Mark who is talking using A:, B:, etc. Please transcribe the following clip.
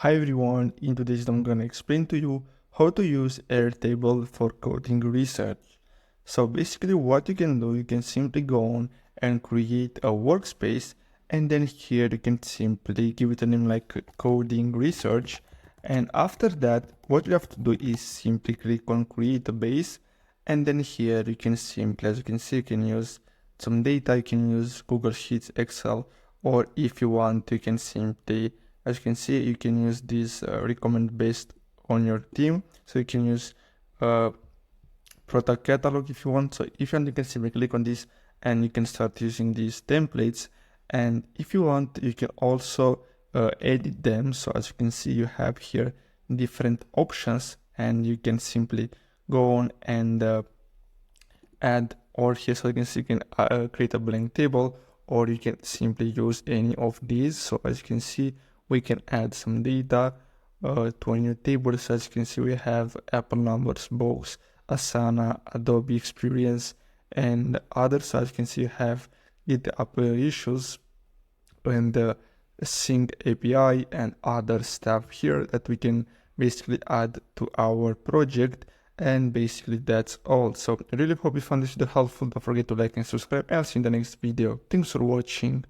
A: Hi everyone, in today's video I'm gonna explain to you how to use Airtable for coding research. So basically what you can do, you can simply go on and create a workspace, and then here you can simply give it a name like coding research. And after that, what you have to do is simply click on create a base, and then here you can simply, as you can see, you can use some data, you can use Google Sheets, Excel, or if you want, you can simply, as you can see, you can use this recommend based on your team. So you can use product catalog if you want. So if you want, you can simply click on this and you can start using these templates. And if you want, you can also edit them. So as you can see, you have here different options, and you can simply go on and add, or here, so you can see, you can create a blank table, or you can simply use any of these. So as you can see, we can add some data to a new table. So as you can see, we have Apple numbers, books, Asana, Adobe Experience, and others. So as you can see, you have GitHub issues and the Sync API and other stuff here that we can basically add to our project. And basically that's all. So I really hope you found this video helpful. Don't forget to like and subscribe, and I'll see you in the next video. Thanks for watching.